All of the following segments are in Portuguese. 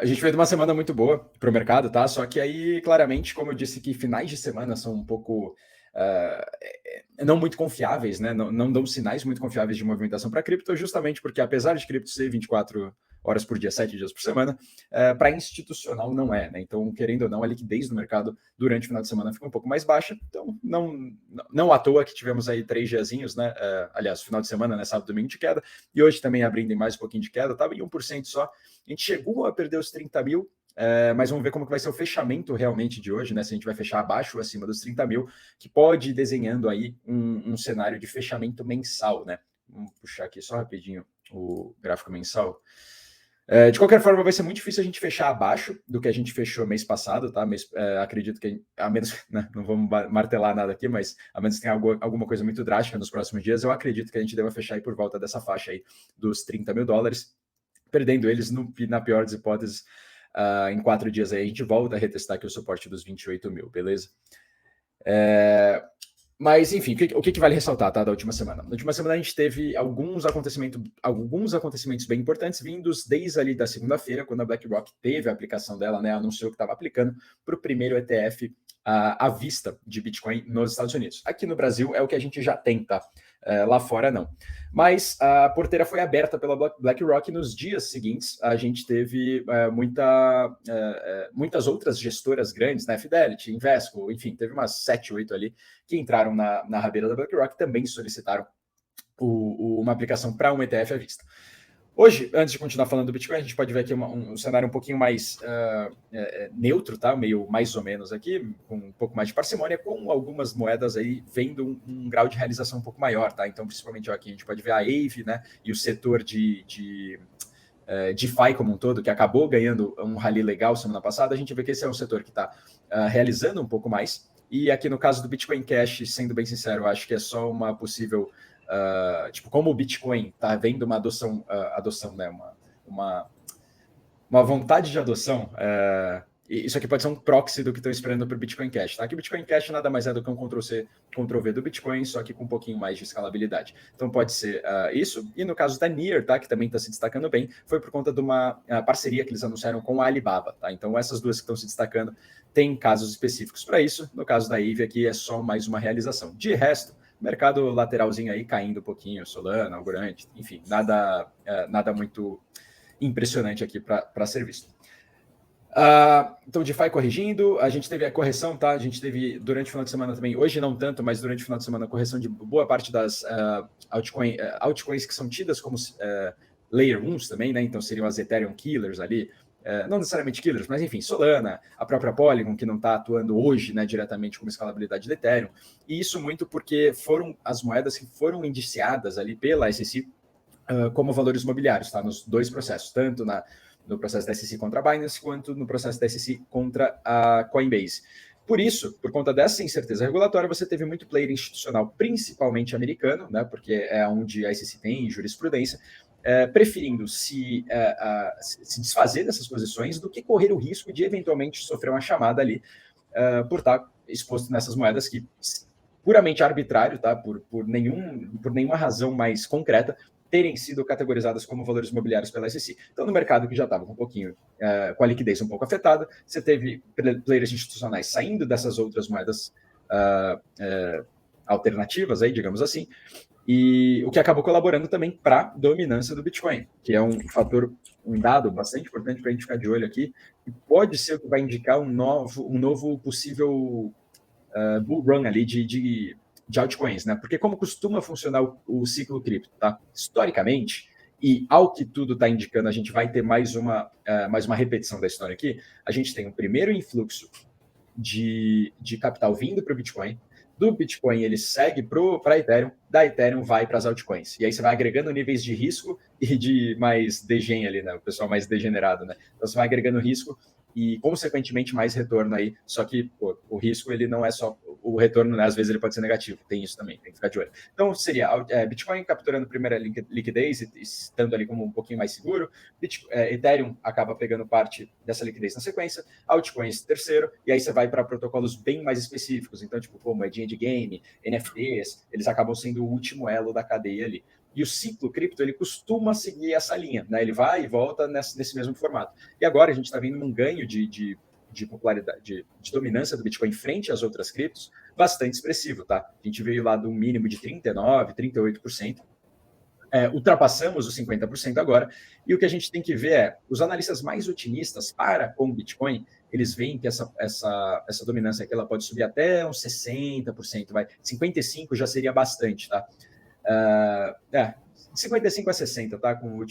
A gente fez uma semana muito boa para o mercado, tá? Só que aí, claramente, como eu disse que finais de semana são um pouco não muito confiáveis, né? Não dão sinais muito confiáveis de movimentação para cripto, justamente porque, apesar de cripto ser 24 horas por dia, 7 dias por semana, para institucional não é, né? Então, querendo ou não, a liquidez do mercado durante o final de semana fica um pouco mais baixa. Então, não à toa que tivemos aí 3 diazinhos, né? Aliás, final de semana, né? Sábado, domingo de queda, e hoje também abrindo em mais um pouquinho de queda, estava em 1% só. A gente chegou a perder os 30 mil, mas vamos ver como que vai ser o fechamento realmente de hoje, né? Se a gente vai fechar abaixo ou acima dos 30 mil, que pode ir desenhando aí um cenário de fechamento mensal, né? Vamos puxar aqui só rapidinho o gráfico mensal. De qualquer forma, vai ser muito difícil a gente fechar abaixo do que a gente fechou mês passado, tá? Mas acredito que, a menos, né, não vamos martelar nada aqui, mas a menos que tenha alguma coisa muito drástica nos próximos dias, eu acredito que a gente deva fechar aí por volta dessa faixa aí dos 30 mil dólares, perdendo eles na pior das hipóteses. Em 4 dias aí a gente volta a retestar aqui o suporte dos 28 mil, beleza? Mas, enfim, o que vale ressaltar, tá, da última semana? Na última semana a gente teve alguns acontecimentos bem importantes vindos desde ali da segunda-feira, quando a BlackRock teve a aplicação dela, né, anunciou que estava aplicando para o primeiro ETF à vista de Bitcoin nos Estados Unidos. Aqui no Brasil é o que a gente já tem, tá? Lá fora não. Mas a porteira foi aberta pela BlackRock. Nos dias seguintes a gente teve muitas outras gestoras grandes, né? Fidelity, Invesco, enfim, teve umas 7, 8 ali que entraram na rabeira da BlackRock e também solicitaram uma aplicação para um ETF à vista. Hoje, antes de continuar falando do Bitcoin, a gente pode ver aqui um cenário um pouquinho mais neutro, tá? Meio mais ou menos aqui, com um pouco mais de parcimônia, com algumas moedas aí vendo um grau de realização um pouco maior, tá? Então, principalmente aqui a gente pode ver a Aave, né? E o setor de DeFi como um todo, que acabou ganhando um rally legal semana passada, a gente vê que esse é um setor que está realizando um pouco mais. E aqui no caso do Bitcoin Cash, sendo bem sincero, eu acho que é só uma possível como o Bitcoin está vendo uma adoção, né, uma vontade de adoção, isso aqui pode ser um proxy do que estão esperando para o Bitcoin Cash, tá? Que o Bitcoin Cash nada mais é do que um Ctrl-C, Ctrl-V do Bitcoin, só que com um pouquinho mais de escalabilidade. Então pode ser isso. E no caso da Near, tá? Que também está se destacando bem, foi por conta de uma parceria que eles anunciaram com a Alibaba, tá? Então essas duas que estão se destacando têm casos específicos para isso. No caso da Aave aqui é só mais uma realização. De resto, mercado lateralzinho aí caindo um pouquinho, Solana, Algorand, enfim, nada muito impressionante aqui para ser visto. Então, DeFi corrigindo, a gente teve a correção, tá? A gente teve durante o final de semana também, hoje não tanto, mas durante o final de semana, a correção de boa parte das altcoins que são tidas como Layer 1s também, né? Então seriam as Ethereum Killers ali, não necessariamente killers, mas enfim, Solana, a própria Polygon, que não está atuando hoje, né, diretamente como escalabilidade do Ethereum, e isso muito porque foram as moedas que foram indiciadas ali pela SEC como valores imobiliários, tá? Nos dois processos, tanto no processo da SEC contra a Binance, quanto no processo da SEC contra a Coinbase. Por isso, por conta dessa incerteza regulatória, você teve muito player institucional, principalmente americano, né, porque é onde a SEC tem jurisprudência, preferindo se desfazer dessas posições do que correr o risco de eventualmente sofrer uma chamada ali por estar exposto nessas moedas que puramente arbitrário, tá? Por nenhuma razão mais concreta, terem sido categorizadas como valores imobiliários pela SEC. Então, no mercado que já estava com um pouquinho, com a liquidez um pouco afetada, você teve players institucionais saindo dessas outras moedas alternativas, aí, digamos assim, e o que acabou colaborando também para a dominância do Bitcoin, que é um fator, um dado bastante importante para a gente ficar de olho aqui, e pode ser o que vai indicar um novo possível bull run ali de altcoins, né? Porque como costuma funcionar o ciclo cripto, tá? Historicamente, e ao que tudo está indicando, a gente vai ter mais uma repetição da história aqui, a gente tem um primeiro influxo de capital vindo para o Bitcoin, do Bitcoin ele segue para a Ethereum, da Ethereum vai para as altcoins. E aí você vai agregando níveis de risco e de mais degen ali, né? O pessoal mais degenerado, né? Então você vai agregando risco e, consequentemente, mais retorno aí. Só que o risco, ele não é só o retorno, né? Às vezes ele pode ser negativo. Tem isso também, tem que ficar de olho. Então, seria Bitcoin capturando primeira liquidez e estando ali como um pouquinho mais seguro. Ethereum acaba pegando parte dessa liquidez na sequência. Altcoins terceiro. E aí você vai para protocolos bem mais específicos. Então, tipo, como moedinha de game, NFTs, eles acabam sendo o último elo da cadeia ali. E o ciclo cripto, ele costuma seguir essa linha, né? Ele vai e volta nesse mesmo formato. E agora a gente está vendo um ganho de popularidade, de dominância do Bitcoin frente às outras criptos bastante expressivo, tá? A gente veio lá do mínimo de 39%, 38%. Ultrapassamos os 50% agora, e o que a gente tem que ver é, os analistas mais otimistas para com o Bitcoin, eles veem que essa dominância aqui ela pode subir até uns 60%, 55% já seria bastante, tá? 55 a 60, tá? Com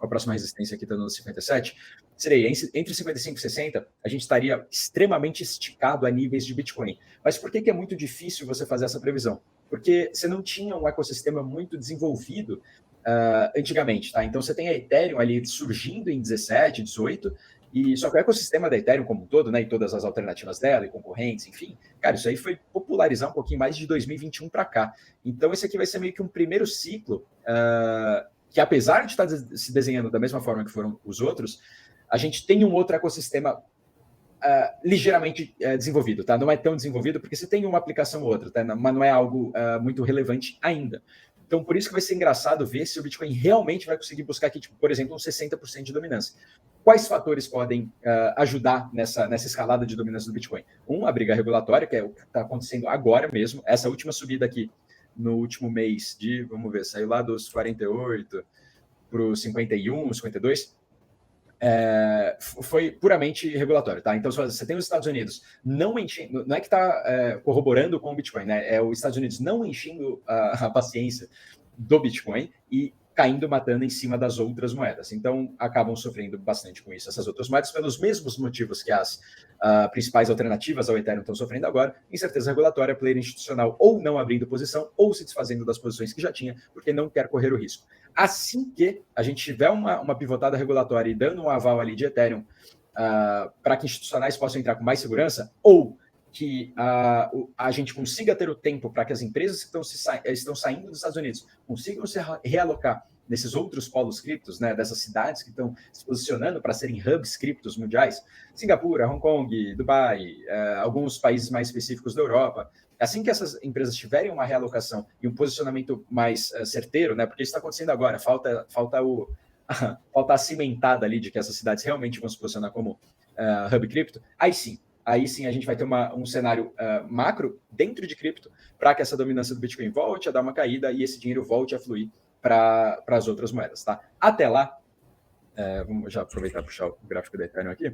a próxima resistência aqui, estando no 57, seria entre 55 e 60, a gente estaria extremamente esticado a níveis de Bitcoin. Mas por que é muito difícil você fazer essa previsão? Porque você não tinha um ecossistema muito desenvolvido antigamente, tá? Então você tem a Ethereum ali surgindo em 17, 18, e só que o ecossistema da Ethereum como um todo, né, e todas as alternativas dela, e concorrentes, enfim, cara, isso aí foi popularizar um pouquinho mais de 2021 para cá. Então esse aqui vai ser meio que um primeiro ciclo que, apesar de estar se desenhando da mesma forma que foram os outros, a gente tem um outro ecossistema ligeiramente desenvolvido, tá? Não é tão desenvolvido porque você tem uma aplicação ou outra, tá? Mas não é algo muito relevante ainda. Então, por isso que vai ser engraçado ver se o Bitcoin realmente vai conseguir buscar aqui, tipo, por exemplo, um 60% de dominância. Quais fatores podem ajudar nessa escalada de dominância do Bitcoin? A briga regulatória, que é o que está acontecendo agora mesmo. Essa última subida aqui no último mês vamos ver, saiu lá dos 48 para os 51, 52, foi puramente regulatório, tá? Então, se você tem os Estados Unidos não enchendo, não é que está corroborando com o Bitcoin, né? É os Estados Unidos não enchendo a paciência do Bitcoin e caindo, matando em cima das outras moedas. Então, acabam sofrendo bastante com isso. Essas outras moedas, pelos mesmos motivos que as principais alternativas ao Ethereum estão sofrendo agora, incerteza regulatória, player institucional ou não abrindo posição ou se desfazendo das posições que já tinha, porque não quer correr o risco. Assim que a gente tiver uma pivotada regulatória e dando um aval ali de Ethereum para que institucionais possam entrar com mais segurança, ou que a gente consiga ter o tempo para que as empresas que estão saindo dos Estados Unidos consigam se realocar nesses outros polos criptos, né, dessas cidades que estão se posicionando para serem hubs criptos mundiais, Singapura, Hong Kong, Dubai, alguns países mais específicos da Europa. Assim que essas empresas tiverem uma realocação e um posicionamento mais certeiro, né, porque isso está acontecendo agora, falta a cimentada ali de que essas cidades realmente vão se posicionar como hub cripto, aí sim a gente vai ter um cenário macro dentro de cripto para que essa dominância do Bitcoin volte a dar uma caída e esse dinheiro volte a fluir para as outras moedas, tá? Até lá, vamos já aproveitar e puxar o gráfico da Ethereum aqui.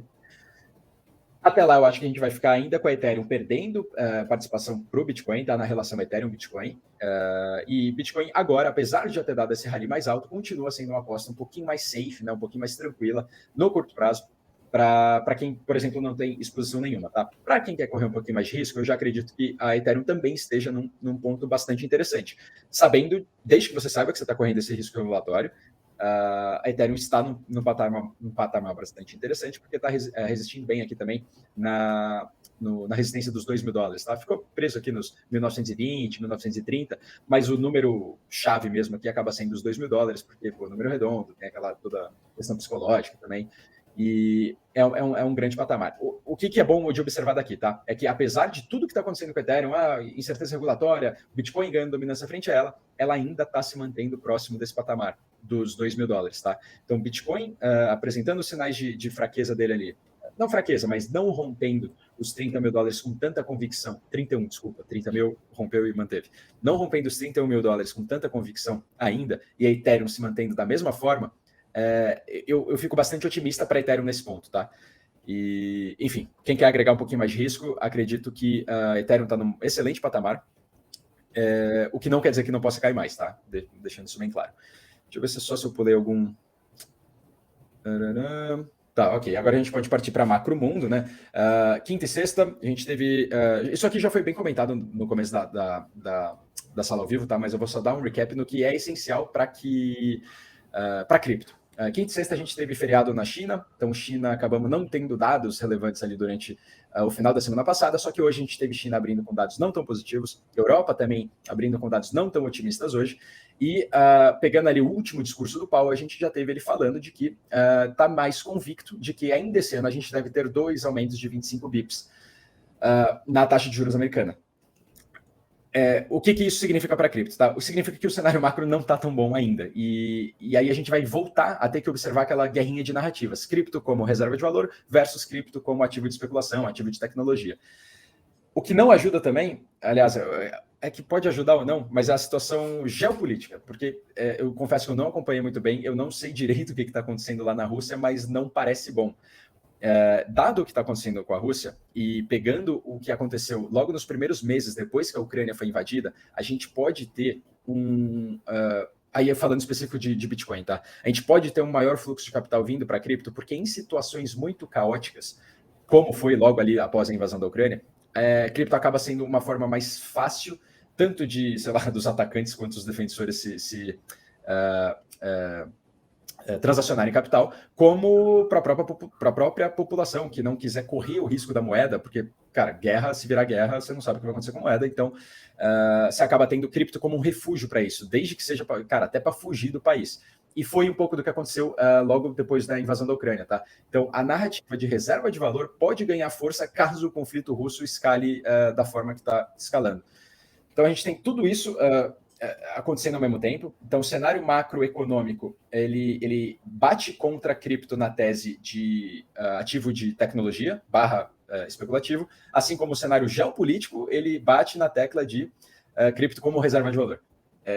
Até lá, eu acho que a gente vai ficar ainda com a Ethereum perdendo participação para o Bitcoin, tá? Na relação Ethereum-Bitcoin. E Bitcoin agora, apesar de já ter dado esse rally mais alto, continua sendo uma aposta um pouquinho mais safe, né? Um pouquinho mais tranquila no curto prazo, para quem, por exemplo, não tem exposição nenhuma, tá? Para quem quer correr um pouquinho mais de risco, eu já acredito que a Ethereum também esteja num ponto bastante interessante. Sabendo, desde que você saiba que você está correndo esse risco regulatório, a Ethereum está num patamar bastante interessante, porque está resistindo bem aqui também na resistência dos $2.000, tá? Ficou preso aqui nos 1920, 1930, mas o número chave mesmo aqui acaba sendo os $2.000, porque o número redondo, tem aquela toda questão psicológica também. E é um grande patamar. O que é bom de observar daqui, tá? É que apesar de tudo que está acontecendo com a Ethereum, incerteza regulatória, Bitcoin ganhando dominância frente a ela ainda está se mantendo próximo desse patamar dos $2.000, tá? Então, Bitcoin apresentando sinais de fraqueza dele ali. Não fraqueza, mas não rompendo os $30.000 com tanta convicção. 31, desculpa, 30 mil rompeu e manteve. Não rompendo os $31.000 com tanta convicção ainda, e a Ethereum se mantendo da mesma forma, eu fico bastante otimista para a Ethereum nesse ponto, tá? E, enfim, quem quer agregar um pouquinho mais de risco, acredito que a Ethereum está num excelente patamar, o que não quer dizer que não possa cair mais, tá? Deixando isso bem claro. Deixa eu ver se eu pulei algum... Tá, ok. Agora a gente pode partir para macro mundo, né? Quinta e sexta, a gente teve... isso aqui já foi bem comentado no começo da sala ao vivo, tá? Mas eu vou só dar um recap no que é essencial para cripto. Quinta e sexta a gente teve feriado na China, então China acabamos não tendo dados relevantes ali durante o final da semana passada, só que hoje a gente teve China abrindo com dados não tão positivos, Europa também abrindo com dados não tão otimistas hoje, e pegando ali o último discurso do Powell, a gente já teve ele falando de que está mais convicto de que ainda esse ano a gente deve ter 2 aumentos de 25 bips na taxa de juros americana. O que isso significa para cripto? Tá? Significa que o cenário macro não está tão bom ainda. E aí a gente vai voltar a ter que observar aquela guerrinha de narrativas. Cripto como reserva de valor versus cripto como ativo de especulação, ativo de tecnologia. O que não ajuda também, aliás, é que pode ajudar ou não, mas é a situação geopolítica. Porque eu confesso que eu não acompanhei muito bem, eu não sei direito o que está acontecendo lá na Rússia, mas não parece bom. Dado o que está acontecendo com a Rússia e pegando o que aconteceu logo nos primeiros meses depois que a Ucrânia foi invadida, a gente pode ter aí falando específico de Bitcoin, tá? A gente pode ter um maior fluxo de capital vindo para a cripto, porque em situações muito caóticas, como foi logo ali após a invasão da Ucrânia, cripto acaba sendo uma forma mais fácil, tanto de, sei lá, dos atacantes quanto dos defensores se transacionarem capital, como para a própria população que não quiser correr o risco da moeda, porque, cara, guerra, se virar guerra, você não sabe o que vai acontecer com a moeda, então você acaba tendo cripto como um refúgio para isso, desde que seja, cara, até para fugir do país. E foi um pouco do que aconteceu logo depois da invasão da Ucrânia, tá? Então, a narrativa de reserva de valor pode ganhar força caso o conflito russo escale da forma que está escalando. Então, a gente tem tudo isso acontecendo ao mesmo tempo. Então, o cenário macroeconômico, ele bate contra a cripto na tese de ativo de tecnologia, especulativo, assim como o cenário geopolítico, ele bate na tecla de cripto como reserva de valor.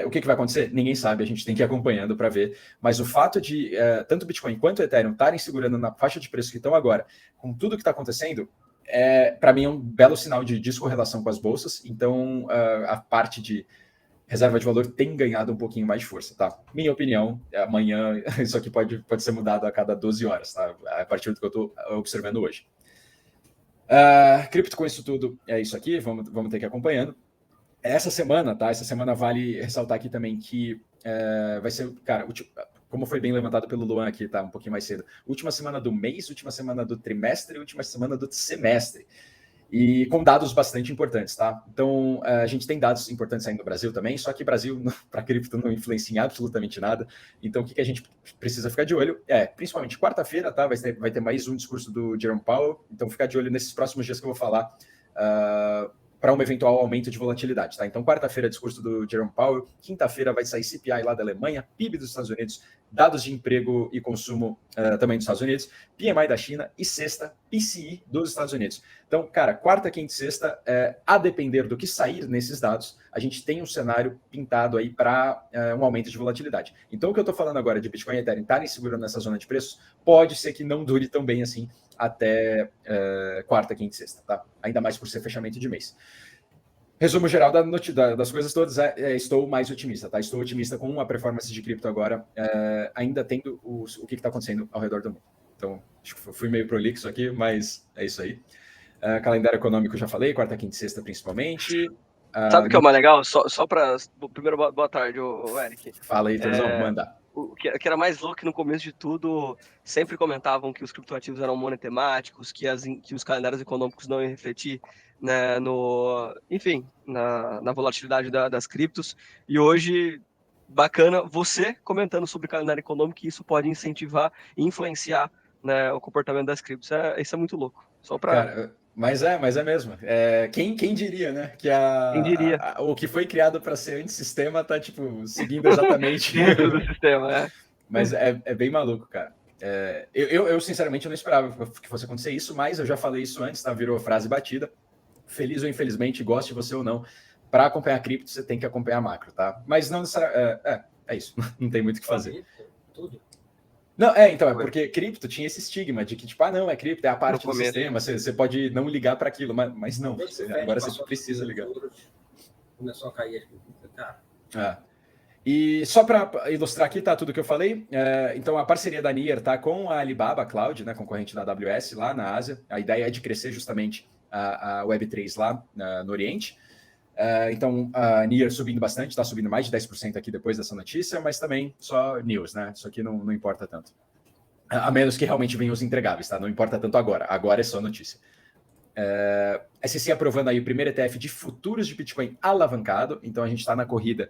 O que vai acontecer? Ninguém sabe, a gente tem que ir acompanhando para ver. Mas o fato de tanto Bitcoin quanto Ethereum estarem segurando na faixa de preço que estão agora, com tudo que está acontecendo, para mim é um belo sinal de descorrelação com as bolsas. Então, a parte de reserva de valor tem ganhado um pouquinho mais de força, tá? Minha opinião, amanhã isso aqui pode ser mudado a cada 12 horas, tá? A partir do que eu estou observando hoje. Cripto com isso tudo é isso aqui, vamos ter que ir acompanhando. Essa semana, tá? Essa semana vale ressaltar aqui também que vai ser, cara, como foi bem levantado pelo Luan aqui, tá? Um pouquinho mais cedo. Última semana do mês, última semana do trimestre, última semana do semestre. E com dados bastante importantes, tá? Então, a gente tem dados importantes aí no Brasil também, só que Brasil, para cripto, não influencia em absolutamente nada. Então, o que a gente precisa ficar de olho principalmente quarta-feira, tá? Vai ter mais um discurso do Jerome Powell. Então, ficar de olho nesses próximos dias que eu vou falar para um eventual aumento de volatilidade, tá? Então, quarta-feira, discurso do Jerome Powell. Quinta-feira vai sair CPI lá da Alemanha, PIB dos Estados Unidos, dados de emprego e consumo também dos Estados Unidos, PMI da China e sexta, PCI dos Estados Unidos. Então, cara, quarta, quinta e sexta, a depender do que sair nesses dados, a gente tem um cenário pintado aí para um aumento de volatilidade. Então, o que eu estou falando agora de Bitcoin e Ethereum estarem segurando nessa zona de preços, pode ser que não dure tão bem assim até quarta, quinta e sexta, tá? Ainda mais por ser fechamento de mês. Resumo geral das coisas todas, estou mais otimista, tá? Estou otimista com a performance de cripto agora, ainda tendo o que está acontecendo ao redor do mundo. Então, acho que fui meio prolixo aqui, mas é isso aí. Calendário econômico já falei, quarta, quinta e sexta principalmente. Sabe o que é o mais legal? Só para... Primeiro, boa tarde, Eric. Fala aí, Terzão, manda. O que era mais louco que no começo de tudo, sempre comentavam que os criptoativos eram monotemáticos, que os calendários econômicos não iam refletir, né, enfim, na volatilidade das criptos. E hoje, bacana você comentando sobre o calendário econômico, que isso pode incentivar e influenciar, né, o comportamento das criptos. Isso é muito louco. Só para... Cara, mas é mesmo. Quem diria, né? Que Quem diria? o que foi criado para ser antissistema tá, tipo, seguindo exatamente. Dentro do sistema, Mas é bem maluco, cara. Eu sinceramente, não esperava que fosse acontecer isso, mas eu já falei isso antes, tá? Virou frase batida. Feliz ou infelizmente, goste você ou não, para acompanhar cripto, você tem que acompanhar macro, tá? Mas não necessariamente. É isso. Não tem muito o que fazer. Tudo. Não, então, é porque cripto tinha esse estigma de que, tipo, não, é cripto, é a parte do sistema, você pode não ligar para aquilo, mas não, agora você precisa ligar. Começou a cair, cara. E só para ilustrar aqui, tá, tudo que eu falei, então a parceria da Near tá com a Alibaba Cloud, né, concorrente da AWS lá na Ásia, a ideia é de crescer justamente a Web3 lá no Oriente. Então, a Near subindo bastante, está subindo mais de 10% aqui depois dessa notícia, mas também só news, né? Isso aqui não importa tanto. A menos que realmente venham os entregáveis, tá? Não importa tanto agora. Agora é só notícia. SEC aprovando aí o primeiro ETF de futuros de Bitcoin alavancado. Então a gente está na corrida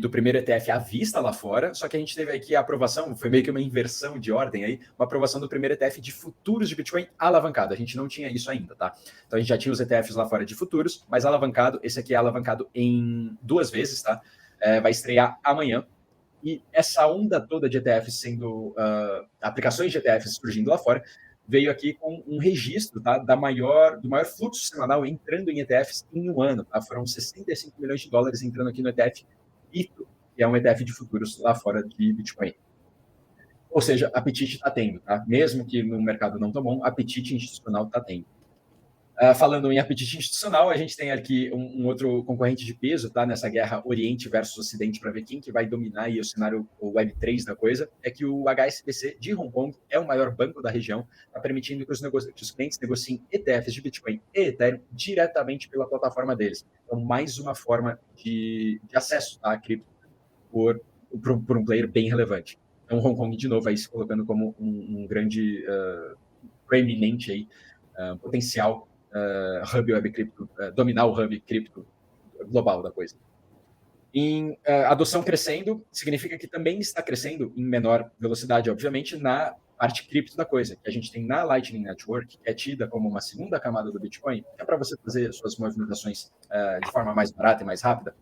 do primeiro ETF à vista lá fora, só que a gente teve aqui a aprovação, foi meio que uma inversão de ordem aí, uma aprovação do primeiro ETF de futuros de Bitcoin alavancado. A gente não tinha isso ainda, tá? Então a gente já tinha os ETFs lá fora de futuros, mas alavancado, esse aqui é alavancado em 2 vezes, tá? Vai estrear amanhã. E essa onda toda de ETFs sendo, aplicações de ETFs surgindo lá fora, veio aqui com um registro, tá, do maior fluxo semanal entrando em ETFs em um ano. Tá? Foram 65 milhões de dólares entrando aqui no ETF ITO, que é um ETF de futuros lá fora de Bitcoin. Ou seja, apetite está tendo, tá? Mesmo que no mercado não tão bom, apetite institucional está tendo. Falando em apetite institucional, a gente tem aqui um outro concorrente de peso, tá? Nessa guerra Oriente versus Ocidente, para ver quem que vai dominar aí o cenário Web3 da coisa, é que o HSBC de Hong Kong é o maior banco da região, está permitindo que os clientes negociem ETFs de Bitcoin e Ethereum diretamente pela plataforma deles. Então, mais uma forma de acesso à cripto por um player bem relevante. Então, Hong Kong, de novo, aí se colocando como um grande, proeminente aí, potencial hub web cripto, dominar o hub cripto global da coisa. Em adoção crescendo, significa que também está crescendo em menor velocidade, obviamente, na parte cripto da coisa, que a gente tem na Lightning Network, que é tida como uma segunda camada do Bitcoin, que é para você fazer suas movimentações de forma mais barata e mais rápida,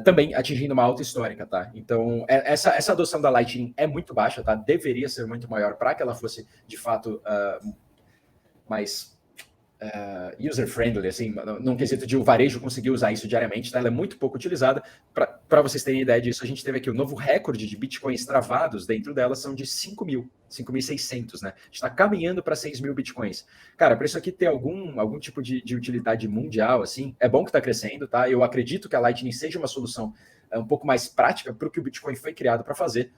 também atingindo uma alta histórica, tá? Então, essa adoção da Lightning é muito baixa, tá? Deveria ser muito maior para que ela fosse, de fato, mais user-friendly, assim, num quesito de o varejo conseguir usar isso diariamente, tá? Ela é muito pouco utilizada. Para vocês terem ideia disso, a gente teve aqui o novo recorde de bitcoins travados dentro dela são de 5.600, né? A gente está caminhando para 6 mil bitcoins. Cara, para isso aqui ter algum tipo de utilidade mundial, assim, é bom que está crescendo, tá? Eu acredito que a Lightning seja uma solução um pouco mais prática para o que o Bitcoin foi criado para fazer.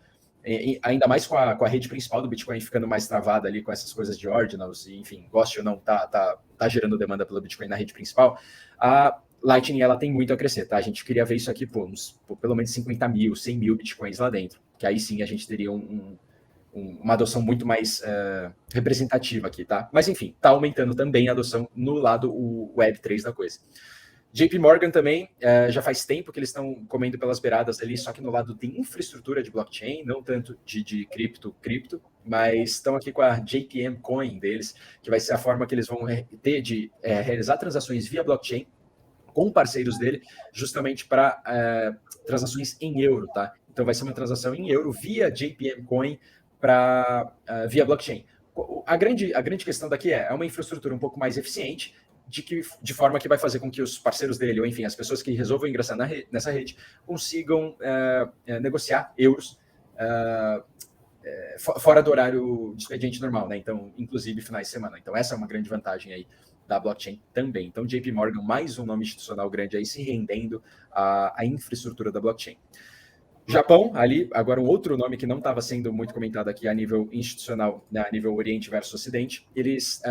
Ainda mais com a rede principal do Bitcoin ficando mais travada ali com essas coisas de ordinals, e, enfim, goste ou não, tá gerando demanda pelo Bitcoin na rede principal, a Lightning ela tem muito a crescer, tá? A gente queria ver isso aqui por pelo menos 50 mil, 100 mil Bitcoins lá dentro, que aí sim a gente teria uma adoção muito mais representativa aqui, tá? Mas enfim, tá aumentando também a adoção no lado Web3 da coisa. JP Morgan também, já faz tempo que eles estão comendo pelas beiradas ali, só que no lado de infraestrutura de blockchain, não tanto de cripto, mas estão aqui com a JPM Coin deles, que vai ser a forma que eles vão ter de realizar transações via blockchain com parceiros dele, justamente para transações em euro, tá? Então vai ser uma transação em euro via JPM Coin via blockchain. A grande questão daqui é uma infraestrutura um pouco mais eficiente, de forma que vai fazer com que os parceiros dele, ou enfim, as pessoas que resolvam ingressar nessa rede, consigam negociar euros fora do horário de expediente normal, né? Então, inclusive finais de semana. Então, essa é uma grande vantagem aí da blockchain também. Então, JP Morgan, mais um nome institucional grande aí se rendendo à infraestrutura da blockchain. Japão, ali, agora um outro nome que não estava sendo muito comentado aqui a nível institucional, né, a nível Oriente versus Ocidente, eles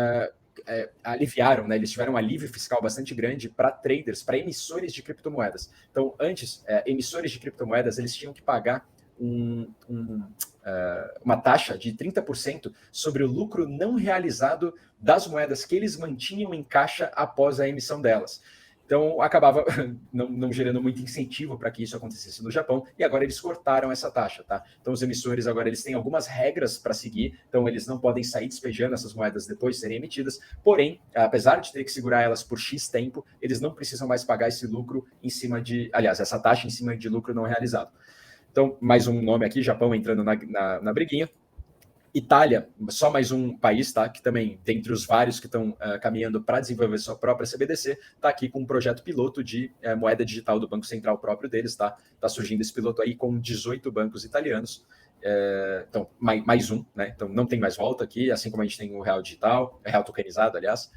aliviaram, né? Eles tiveram um alívio fiscal bastante grande para traders, para emissores de criptomoedas. Então, antes, emissores de criptomoedas, eles tinham que pagar uma taxa de 30% sobre o lucro não realizado das moedas que eles mantinham em caixa após a emissão delas. Então, acabava não gerando muito incentivo para que isso acontecesse no Japão, e agora eles cortaram essa taxa, tá? Então, os emissores agora eles têm algumas regras para seguir, então eles não podem sair despejando essas moedas depois de serem emitidas, porém, apesar de ter que segurar elas por X tempo, eles não precisam mais pagar esse lucro essa taxa em cima de lucro não realizado. Então, mais um nome aqui, Japão entrando na briguinha. Itália, só mais um país, tá? Que também, dentre os vários que estão caminhando para desenvolver sua própria CBDC, está aqui com um projeto piloto de moeda digital do Banco Central próprio deles, tá? Está surgindo esse piloto aí com 18 bancos italianos. Então, mais um, né? Então, não tem mais volta aqui, assim como a gente tem o real digital, real tokenizado, aliás.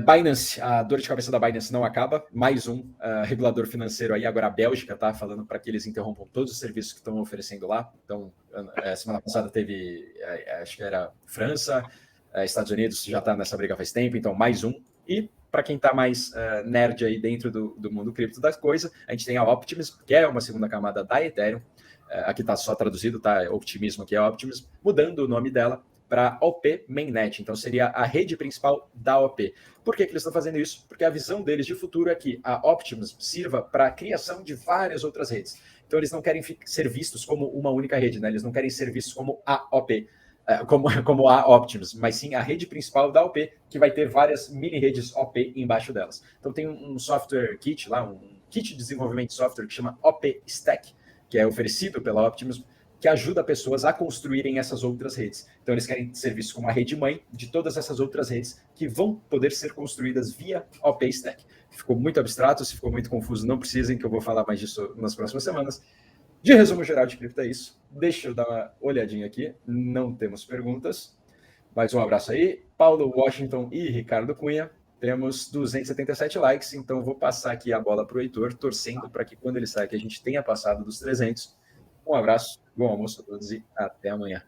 Binance, a dor de cabeça da Binance não acaba, mais um regulador financeiro aí, agora a Bélgica, tá falando para que eles interrompam todos os serviços que estão oferecendo lá. Então, semana passada teve, acho que era França, Estados Unidos já está nessa briga faz tempo, então mais um. E para quem está mais nerd aí dentro do mundo cripto da coisa, a gente tem a Optimism, que é uma segunda camada da Ethereum, aqui está só traduzido, tá? Optimismo aqui é Optimism, mudando o nome dela para OP Mainnet, então seria a rede principal da OP. Por que eles estão fazendo isso? Porque a visão deles de futuro é que a Optimus sirva para a criação de várias outras redes. Então eles não querem ser vistos como uma única rede, né? Eles não querem ser vistos como a OP, como a Optimus, mas sim a rede principal da OP, que vai ter várias mini-redes OP embaixo delas. Então tem um software kit lá, um kit de desenvolvimento de software que chama OP Stack, que é oferecido pela Optimus, que ajuda pessoas a construírem essas outras redes. Então eles querem ser vistos como a rede mãe de todas essas outras redes que vão poder ser construídas via OP Stack. Ficou muito abstrato, se ficou muito confuso, não precisem que eu vou falar mais disso nas próximas semanas. De resumo geral de cripto é isso. Deixa eu dar uma olhadinha aqui. Não temos perguntas. Mais um abraço aí. Paulo Washington e Ricardo Cunha. Temos 277 likes, então vou passar aqui a bola para o Heitor, torcendo para que quando ele sair que a gente tenha passado dos 300. Um abraço, bom almoço a todos e até amanhã.